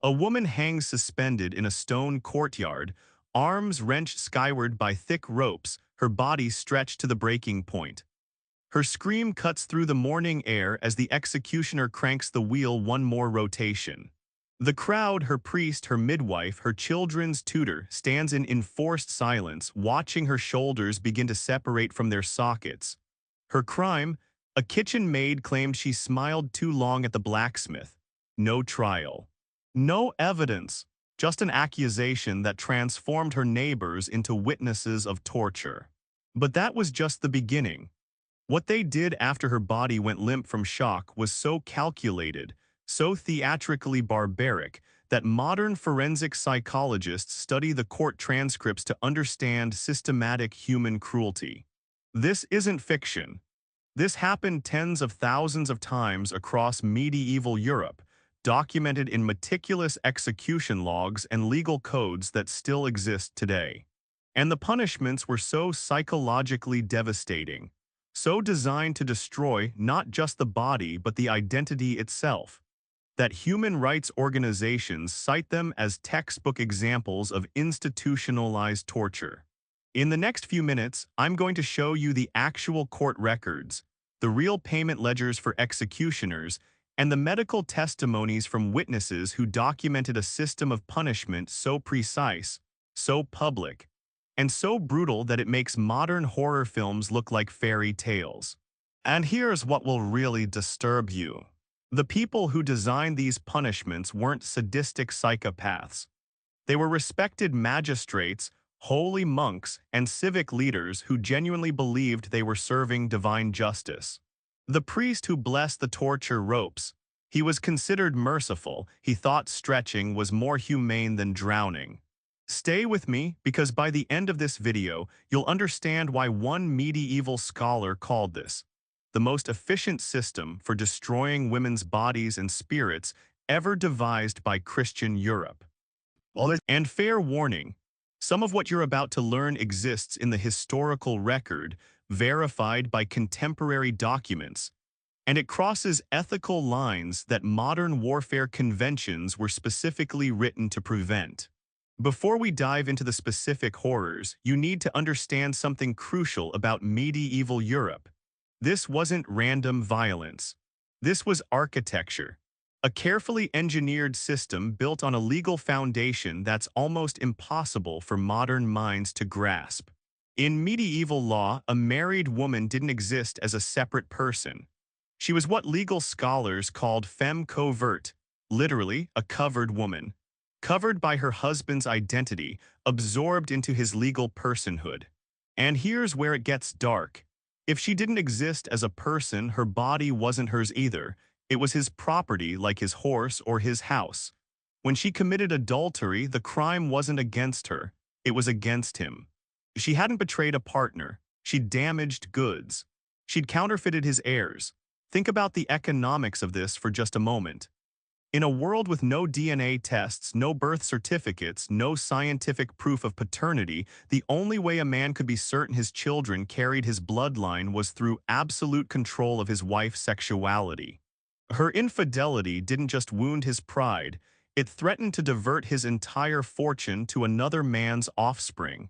A woman hangs suspended in a stone courtyard, arms wrenched skyward by thick ropes, her body stretched to the breaking point. Her scream cuts through the morning air as the executioner cranks the wheel one more rotation. The crowd, her priest, her midwife, her children's tutor, stands in enforced silence, watching her shoulders begin to separate from their sockets. Her crime? A kitchen maid claimed she smiled too long at the blacksmith. No trial. No evidence, just an accusation that transformed her neighbors into witnesses of torture. But that was just the beginning. What they did after her body went limp from shock was so calculated, so theatrically barbaric, that modern forensic psychologists study the court transcripts to understand systematic human cruelty. This isn't fiction. This happened tens of thousands of times across medieval Europe, documented in meticulous execution logs and legal codes that still exist today. And the punishments were so psychologically devastating, so designed to destroy not just the body but the identity itself, that human rights organizations cite them as textbook examples of institutionalized torture. In the next few minutes, I'm going to show you the actual court records, the real payment ledgers for executioners, and the medical testimonies from witnesses who documented a system of punishment so precise, so public, and so brutal that it makes modern horror films look like fairy tales. And here's what will really disturb you. The people who designed these punishments weren't sadistic psychopaths. They were respected magistrates, holy monks, and civic leaders who genuinely believed they were serving divine justice. The priest who blessed the torture ropes, he was considered merciful. He thought stretching was more humane than drowning. Stay with me, because by the end of this video, you'll understand why one medieval scholar called this the most efficient system for destroying women's bodies and spirits ever devised by Christian Europe. And fair warning, some of what you're about to learn exists in the historical record, verified by contemporary documents, and it crosses ethical lines that modern warfare conventions were specifically written to prevent. Before we dive into the specific horrors, you need to understand something crucial about medieval Europe. This wasn't random violence. This was architecture. A carefully engineered system built on a legal foundation that's almost impossible for modern minds to grasp. In medieval law, a married woman didn't exist as a separate person. She was what legal scholars called femme covert, literally a covered woman, covered by her husband's identity, absorbed into his legal personhood. And here's where it gets dark. If she didn't exist as a person, her body wasn't hers either. It was his property, like his horse or his house. When she committed adultery, the crime wasn't against her, it was against him. She hadn't betrayed a partner. She'd damaged goods. She'd counterfeited his heirs. Think about the economics of this for just a moment. In a world with no DNA tests, no birth certificates, no scientific proof of paternity, the only way a man could be certain his children carried his bloodline was through absolute control of his wife's sexuality. Her infidelity didn't just wound his pride, it threatened to divert his entire fortune to another man's offspring.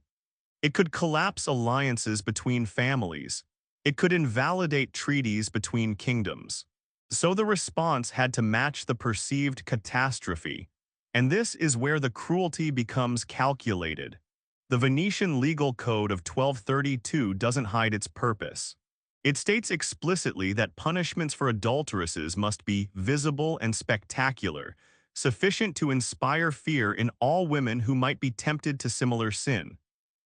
It could collapse alliances between families. It could invalidate treaties between kingdoms. So the response had to match the perceived catastrophe. And this is where the cruelty becomes calculated. The Venetian legal code of 1232 doesn't hide its purpose. It states explicitly that punishments for adulteresses must be visible and spectacular, sufficient to inspire fear in all women who might be tempted to similar sin.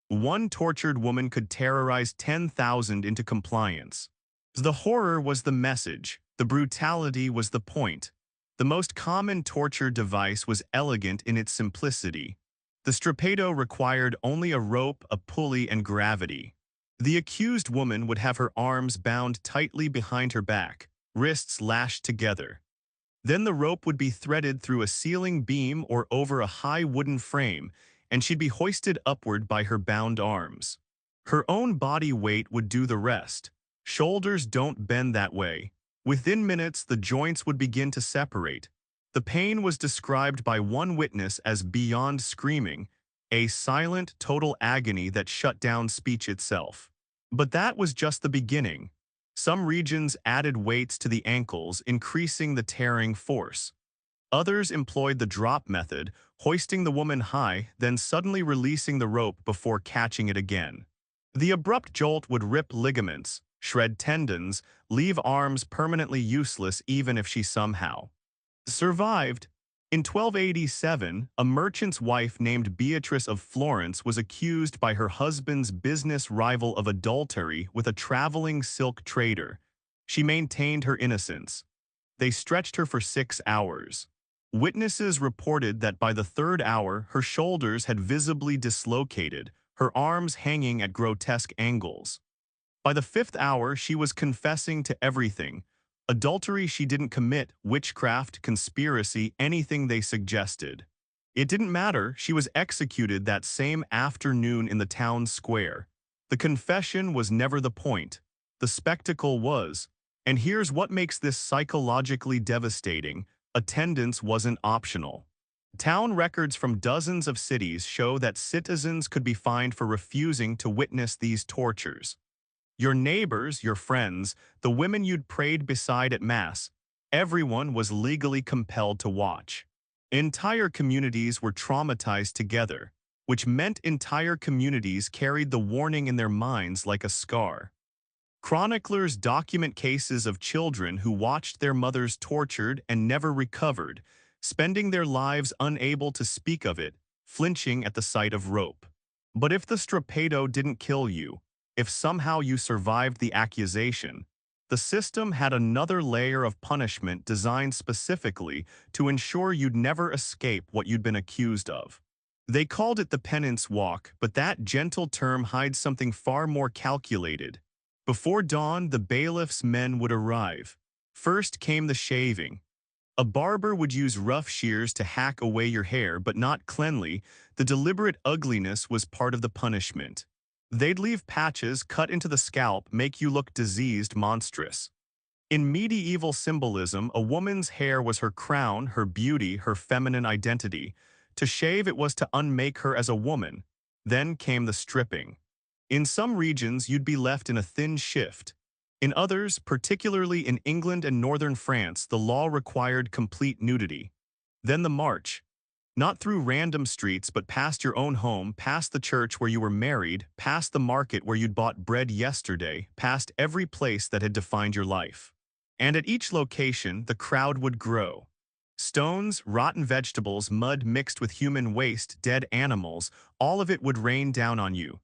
One tortured woman could terrorize 10,000 into compliance. The horror was the message. The brutality was the point. The most common torture device was elegant in its simplicity. The strappado required only a rope, a pulley, and gravity. The accused woman would have her arms bound tightly behind her back, wrists lashed together. Then the rope would be threaded through a ceiling beam or over a high wooden frame, and she'd be hoisted upward by her bound arms. Her own body weight would do the rest. Shoulders don't bend that way. Within minutes, the joints would begin to separate. The pain was described by one witness as beyond screaming, a silent, total agony that shut down speech itself. But that was just the beginning. Some regions added weights to the ankles, increasing the tearing force. Others employed the drop method, hoisting the woman high, then suddenly releasing the rope before catching it again. The abrupt jolt would rip ligaments, shred tendons, leave arms permanently useless even if she somehow survived. In 1287, a merchant's wife named Beatrice of Florence was accused by her husband's business rival of adultery with a traveling silk trader. She maintained her innocence. They stretched her for 6 hours. Witnesses reported that by the 3rd hour, her shoulders had visibly dislocated, her arms hanging at grotesque angles. By the 5th hour, she was confessing to everything. Adultery she didn't commit, witchcraft, conspiracy, anything they suggested. It didn't matter, she was executed that same afternoon in the town square. The confession was never the point. The spectacle was. And here's what makes this psychologically devastating: attendance wasn't optional. Town records from dozens of cities show that citizens could be fined for refusing to witness these tortures. Your neighbors, your friends, the women you'd prayed beside at Mass, everyone was legally compelled to watch. Entire communities were traumatized together, which meant entire communities carried the warning in their minds like a scar. Chroniclers document cases of children who watched their mothers tortured and never recovered, spending their lives unable to speak of it, flinching at the sight of rope. But if the Strappado didn't kill you, if somehow you survived the accusation, the system had another layer of punishment designed specifically to ensure you'd never escape what you'd been accused of. They called it the penance walk, but that gentle term hides something far more calculated. Before dawn, the bailiff's men would arrive. First came the shaving. A barber would use rough shears to hack away your hair, but not cleanly. The deliberate ugliness was part of the punishment. They'd leave patches cut into the scalp, make you look diseased, monstrous. In medieval symbolism, a woman's hair was her crown, her beauty, her feminine identity. To shave it was to unmake her as a woman. Then came the stripping. In some regions, you'd be left in a thin shift. In others, particularly in England and northern France, the law required complete nudity. Then the march. Not through random streets, but past your own home, past the church where you were married, past the market where you'd bought bread yesterday, past every place that had defined your life. And at each location, the crowd would grow. Stones, rotten vegetables, mud mixed with human waste, dead animals, all of it would rain down on you.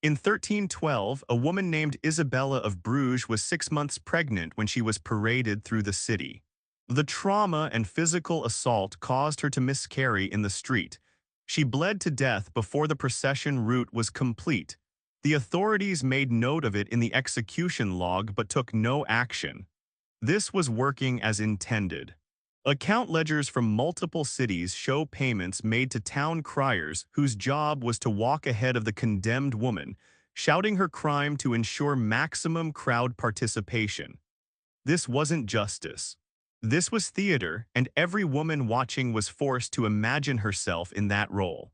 In 1312, a woman named Isabella of Bruges was 6 months pregnant when she was paraded through the city. The trauma and physical assault caused her to miscarry in the street. She bled to death before the procession route was complete. The authorities made note of it in the execution log but took no action. This was working as intended. Account ledgers from multiple cities show payments made to town criers whose job was to walk ahead of the condemned woman, shouting her crime to ensure maximum crowd participation. This wasn't justice. This was theater, and every woman watching was forced to imagine herself in that role.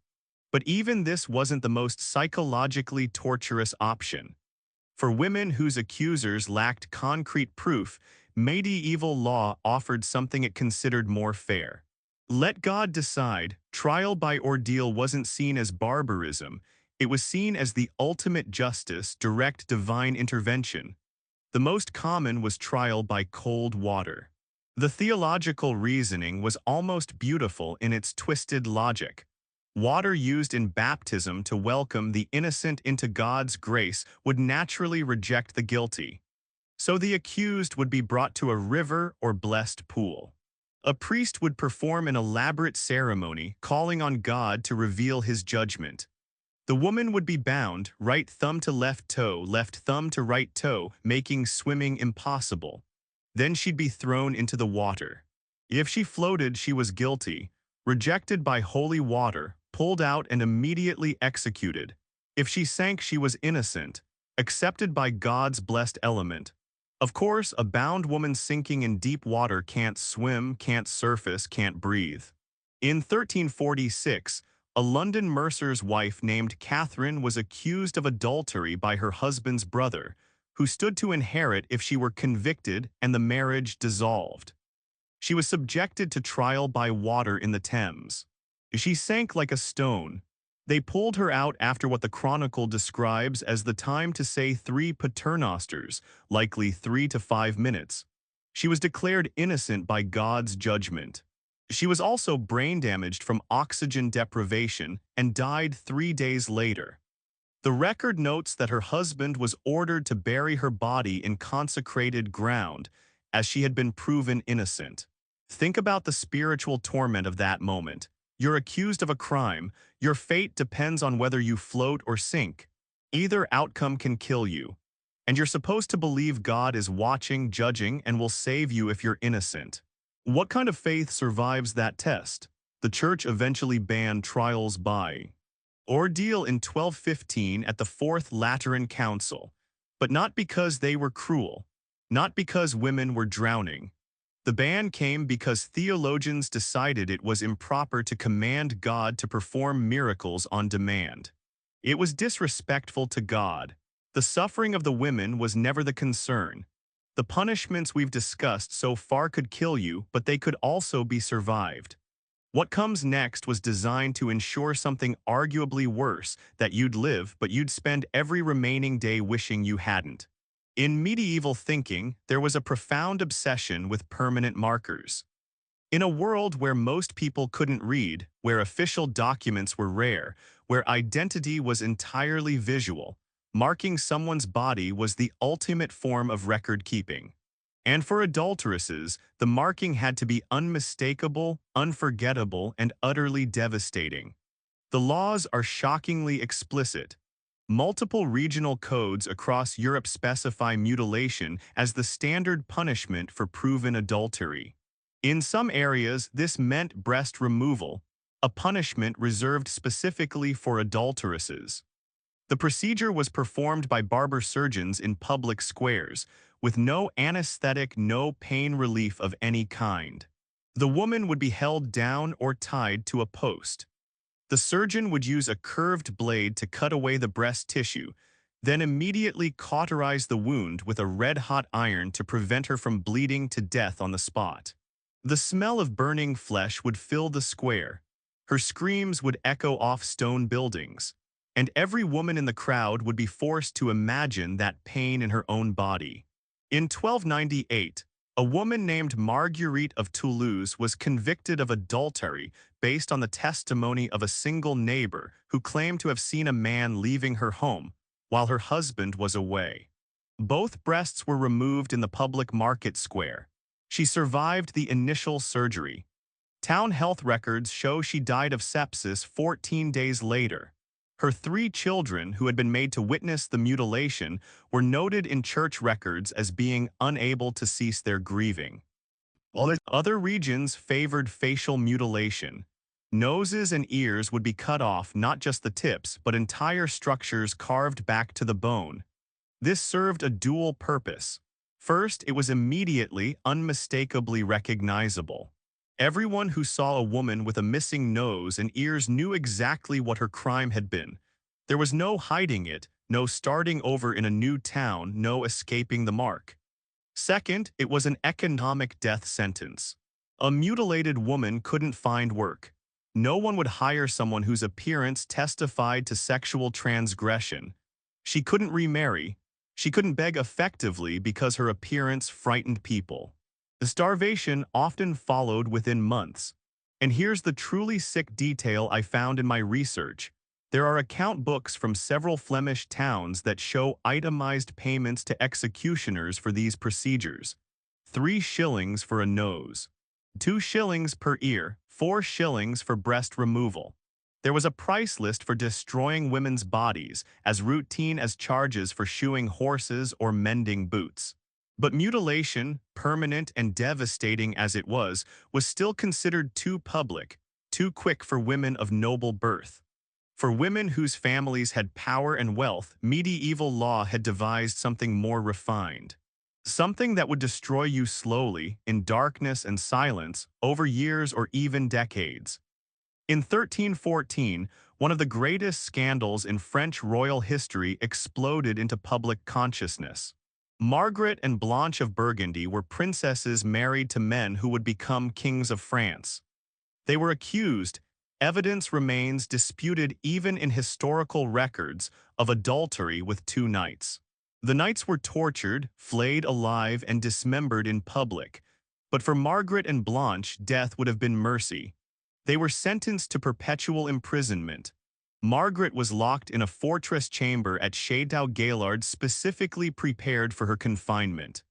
But even this wasn't the most psychologically torturous option. For women whose accusers lacked concrete proof, medieval law offered something it considered more fair. Let God decide. Trial by ordeal wasn't seen as barbarism. It was seen as the ultimate justice, direct divine intervention. The most common was trial by cold water. The theological reasoning was almost beautiful in its twisted logic. Water used in baptism to welcome the innocent into God's grace would naturally reject the guilty. So the accused would be brought to a river or blessed pool. A priest would perform an elaborate ceremony, calling on God to reveal his judgment. The woman would be bound, right thumb to left thumb to right toe, making swimming impossible. Then she'd be thrown into the water. If she floated, she was guilty, rejected by holy water, pulled out and immediately executed. If she sank, she was innocent, accepted by God's blessed element. Of course, a bound woman sinking in deep water can't swim, can't surface, can't breathe. In 1346, a London mercer's wife named Catherine was accused of adultery by her husband's brother, who stood to inherit if she were convicted and the marriage dissolved. She was subjected to trial by water in the Thames. She sank like a stone. They pulled her out after what the Chronicle describes as the time to say 3 paternosters, likely 3 to 5 minutes. She was declared innocent by God's judgment. She was also brain damaged from oxygen deprivation and died 3 days later. The record notes that her husband was ordered to bury her body in consecrated ground, as she had been proven innocent. Think about the spiritual torment of that moment. You're accused of a crime. Your fate depends on whether you float or sink. Either outcome can kill you. And you're supposed to believe God is watching, judging, and will save you if you're innocent. What kind of faith survives that test? The church eventually banned trials by Ordeal in 1215 at the Fourth Lateran Council, but not because they were cruel, not because women were drowning. The ban came because theologians decided it was improper to command God to perform miracles on demand. It was disrespectful to God. The suffering of the women was never the concern. The punishments we've discussed so far could kill you, but they could also be survived. What comes next was designed to ensure something arguably worse, that you'd live, but you'd spend every remaining day wishing you hadn't. In medieval thinking, there was a profound obsession with permanent markers. In a world where most people couldn't read, where official documents were rare, where identity was entirely visual, marking someone's body was the ultimate form of record-keeping. And for adulteresses, the marking had to be unmistakable, unforgettable, and utterly devastating. The laws are shockingly explicit. Multiple regional codes across Europe specify mutilation as the standard punishment for proven adultery. In some areas, this meant breast removal, a punishment reserved specifically for adulteresses. The procedure was performed by barber surgeons in public squares, with no anesthetic, no pain relief of any kind. The woman would be held down or tied to a post. The surgeon would use a curved blade to cut away the breast tissue, then immediately cauterize the wound with a red-hot iron to prevent her from bleeding to death on the spot. The smell of burning flesh would fill the square. Her screams would echo off stone buildings, and every woman in the crowd would be forced to imagine that pain in her own body. In 1298, a woman named Marguerite of Toulouse was convicted of adultery based on the testimony of a single neighbor who claimed to have seen a man leaving her home while her husband was away. Both breasts were removed in the public market square. She survived the initial surgery. Town health records show she died of sepsis 14 days later. Her 3 children, who had been made to witness the mutilation, were noted in church records as being unable to cease their grieving. Other regions favored facial mutilation. Noses and ears would be cut off, not just the tips, but entire structures carved back to the bone. This served a dual purpose. First, it was immediately, unmistakably recognizable. Everyone who saw a woman with a missing nose and ears knew exactly what her crime had been. There was no hiding it, no starting over in a new town, no escaping the mark. Second, it was an economic death sentence. A mutilated woman couldn't find work. No one would hire someone whose appearance testified to sexual transgression. She couldn't remarry. She couldn't beg effectively because her appearance frightened people. The starvation often followed within months. And here's the truly sick detail I found in my research. There are account books from several Flemish towns that show itemized payments to executioners for these procedures. 3 shillings for a nose, 2 shillings per ear, 4 shillings for breast removal. There was a price list for destroying women's bodies, as routine as charges for shoeing horses or mending boots. But mutilation, permanent and devastating as it was still considered too public, too quick for women of noble birth. For women whose families had power and wealth, medieval law had devised something more refined. something that would destroy you slowly, in darkness and silence, over years or even decades. In 1314, one of the greatest scandals in French royal history exploded into public consciousness. Margaret and Blanche of Burgundy were princesses married to men who would become kings of France. They were accused, evidence remains disputed even in historical records, of adultery with two knights. The knights were tortured, flayed alive, and dismembered in public. But for Margaret and Blanche, death would have been mercy. They were sentenced to perpetual imprisonment. Margaret was locked in a fortress chamber at Château-Gaillard specifically prepared for her confinement.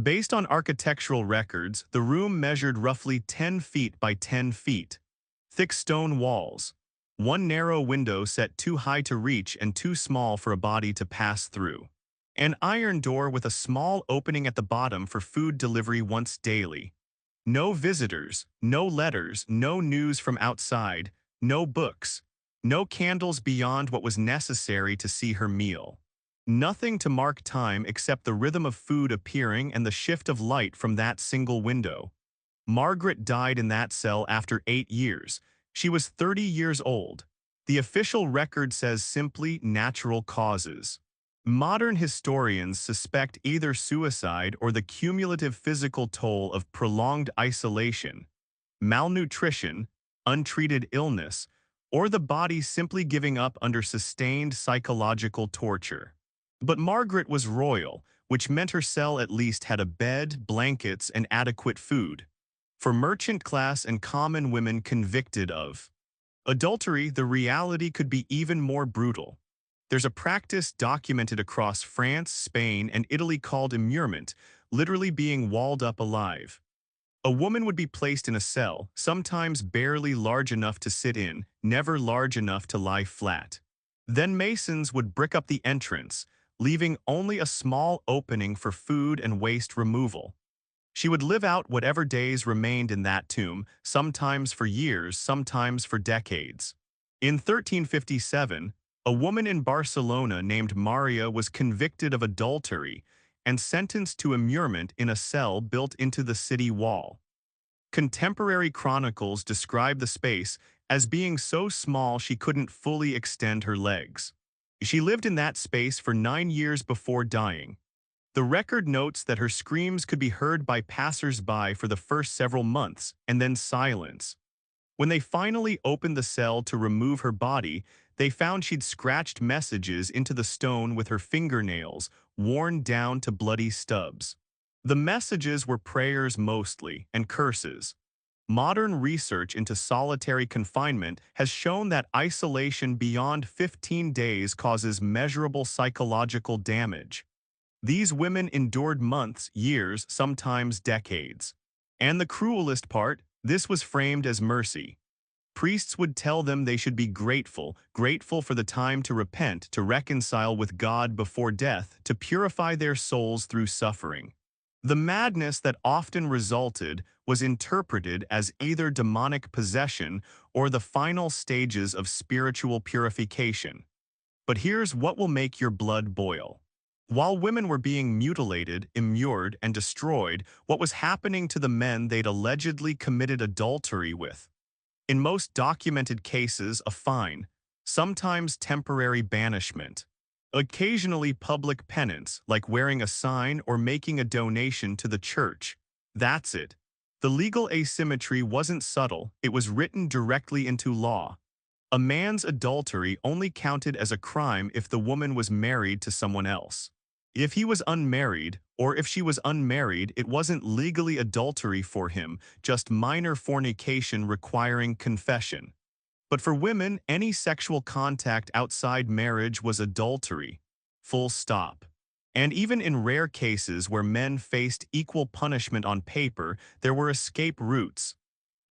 Based on architectural records, the room measured roughly 10 feet by 10 feet. Thick stone walls. One narrow window set too high to reach and too small for a body to pass through. An iron door with a small opening at the bottom for food delivery once daily. No visitors, no letters, no news from outside, no books, no candles beyond what was necessary to see her meal. Nothing to mark time except the rhythm of food appearing and the shift of light from that single window. Margaret died in that cell after 8 years. She was 30 years old. The official record says simply natural causes. Modern historians suspect either suicide or the cumulative physical toll of prolonged isolation, malnutrition, untreated illness, or the body simply giving up under sustained psychological torture. But Margaret was royal, which meant her cell at least had a bed, blankets, and adequate food. For merchant class and common women convicted of adultery, the reality could be even more brutal. There's a practice documented across France, Spain, and Italy called immurement, literally being walled up alive. A woman would be placed in a cell, sometimes barely large enough to sit in, never large enough to lie flat. Then masons would brick up the entrance, leaving only a small opening for food and waste removal. She would live out whatever days remained in that tomb, sometimes for years, sometimes for decades. In 1357, a woman in Barcelona named Maria was convicted of adultery and sentenced to immurement in a cell built into the city wall. Contemporary chronicles describe the space as being so small she couldn't fully extend her legs. She lived in that space for 9 years before dying. The record notes that her screams could be heard by passers-by for the first several months, and then silence. When they finally opened the cell to remove her body, they found she'd scratched messages into the stone with her fingernails, worn down to bloody stubs. The messages were prayers mostly, and curses. Modern research into solitary confinement has shown that isolation beyond 15 days causes measurable psychological damage. These women endured months, years, sometimes decades. And the cruelest part, this was framed as mercy. Priests would tell them they should be grateful for the time to repent, to reconcile with God before death, to purify their souls through suffering. The madness that often resulted was interpreted as either demonic possession or the final stages of spiritual purification. But here's what will make your blood boil. While women were being mutilated, immured, and destroyed, what was happening to the men they'd allegedly committed adultery with? In most documented cases, a fine, sometimes temporary banishment. Occasionally public penance, like wearing a sign or making a donation to the church. That's it. The legal asymmetry wasn't subtle, it was written directly into law. A man's adultery only counted as a crime if the woman was married to someone else. If he was unmarried, or if she was unmarried, it wasn't legally adultery for him, just minor fornication requiring confession. But for women, any sexual contact outside marriage was adultery. Full stop. And even in rare cases where men faced equal punishment on paper, there were escape routes.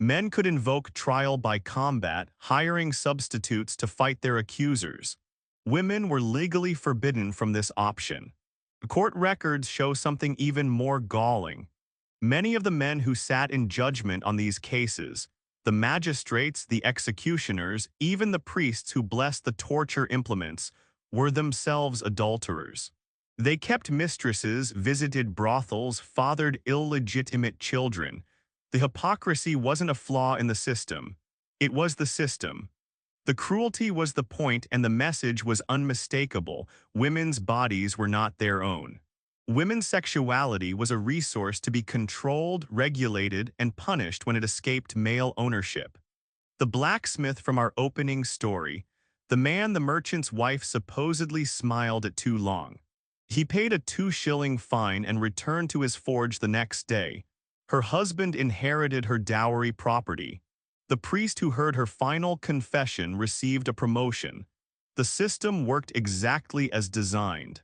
Men could invoke trial by combat, hiring substitutes to fight their accusers. Women were legally forbidden from this option. Court records show something even more galling. Many of the men who sat in judgment on these cases, the magistrates, the executioners, even the priests who blessed the torture implements, were themselves adulterers. They kept mistresses, visited brothels, fathered illegitimate children. The hypocrisy wasn't a flaw in the system. It was the system. The cruelty was the point and the message was unmistakable. Women's bodies were not their own. Women's sexuality was a resource to be controlled, regulated, and punished when it escaped male ownership. The blacksmith from our opening story, the man the merchant's wife supposedly smiled at too long. He paid a 2-shilling fine and returned to his forge the next day. Her husband inherited her dowry property. The priest who heard her final confession received a promotion. The system worked exactly as designed.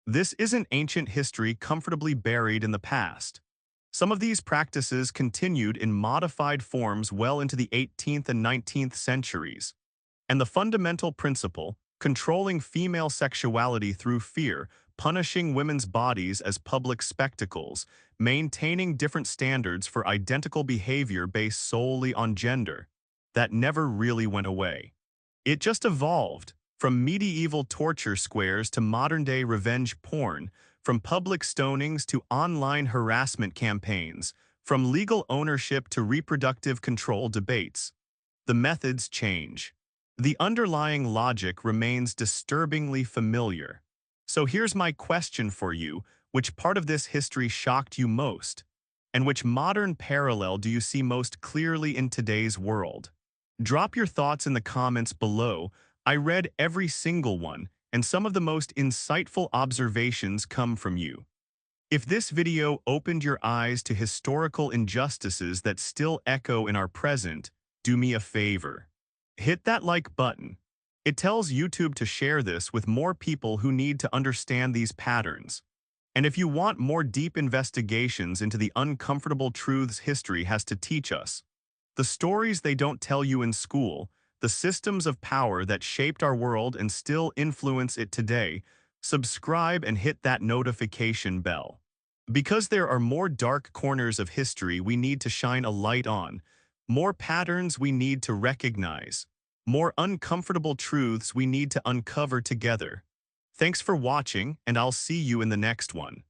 This isn't ancient history comfortably buried in the past. Some of these practices continued in modified forms well into the 18th and 19th centuries. And the fundamental principle, controlling female sexuality through fear, punishing women's bodies as public spectacles, maintaining different standards for identical behavior based solely on gender, that never really went away. It just evolved, from medieval torture squares to modern-day revenge porn, from public stonings to online harassment campaigns, from legal ownership to reproductive control debates. The methods change. The underlying logic remains disturbingly familiar. So here's my question for you. Which part of this history shocked you most? And which modern parallel do you see most clearly in today's world? Drop your thoughts in the comments below. I read every single one, and some of the most insightful observations come from you. If this video opened your eyes to historical injustices that still echo in our present, do me a favor. Hit that like button. It tells YouTube to share this with more people who need to understand these patterns. And if you want more deep investigations into the uncomfortable truths history has to teach us, the stories they don't tell you in school, the systems of power that shaped our world and still influence it today, subscribe and hit that notification bell. Because there are more dark corners of history we need to shine a light on, more patterns we need to recognize, more uncomfortable truths we need to uncover together. Thanks for watching, and I'll see you in the next one.